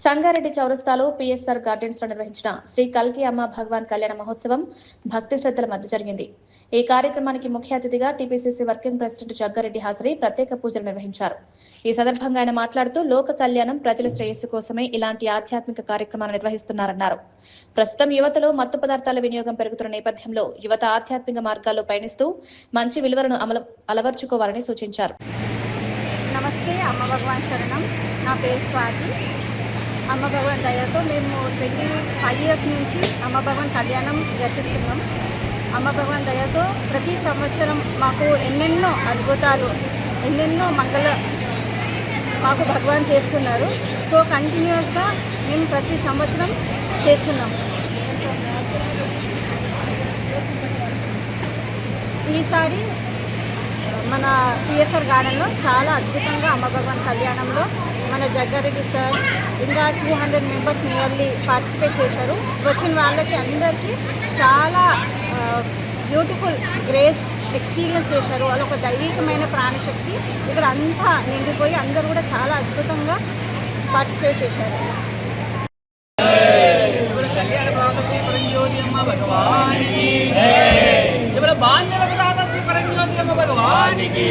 సంగారెడ్డి చౌరస్తాలో PSR gardens లో నిర్వహించిన శ్రీ కల్కి అమ్మ భగవాన్ కళ్యాణ మహోత్సవం భక్తి శ్రద్ధల మధ్య జరిగింది. ఈ కార్యక్రమానికి ముఖ్య అతిథిగా టీపీసీసీ వర్కింగ్ ప్రెసిడెంట్ జగ్గారెడ్డి హాజరై ప్రత్యేక పూజలు నిర్వహించారు. ఈ సందర్భంగా ఆయన మాట్లాడుతూ లోక కళ్యాణం, ప్రజల శ్రేయస్సు కోసమే ఇలాంటి ఆధ్యాత్మిక కార్యక్రమాలు నిర్వహిస్తున్నారన్నారు. ప్రస్తుతం యువతలో మత్తు పదార్థాల వినియోగం పెరుగుతున్న నేపథ్యంలో యువత ఆధ్యాత్మిక మార్గాల్లో పయనిస్తూ మంచి విలువలను అలవర్చుకోవాలని సూచించారు. నమస్తే, అమ్మ భగవాన్ శరణం. నా పేరు స్వాతి. అమ్మ భగవాన్ దయతో మేము 25 years నుంచి అమ్మ భగవాన్ కళ్యాణం జరిపిస్తున్నాం. అమ్మ భగవాన్ దయతో ప్రతి సంవత్సరం మాకు ఎన్నెన్నో అద్భుతాలు, ఎన్నెన్నో మాకు భగవాన్ చేస్తున్నారు. సో కంటిన్యూస్గా మేము ప్రతి సంవత్సరం చేస్తున్నాం. ఈసారి మన పిఎస్ఆర్ గార్డెన్లో చాలా అద్భుతంగా అమ్మ భగవాన్ కళ్యాణంలో మన జగ్గారెడ్డి సార్ ఇంకా 200 members నియర్లీ పార్టిసిపేట్ చేశారు. వచ్చిన వాళ్ళకి అందరికీ చాలా బ్యూటిఫుల్ గ్రేస్ ఎక్స్పీరియన్స్ చేశారు. వాళ్ళు ఒక దైవికమైన ప్రాణశక్తి ఇక్కడ అంతా నిండిపోయి అందరూ కూడా చాలా అద్భుతంగా పార్టిసిపేట్ చేశారు. భగవానికి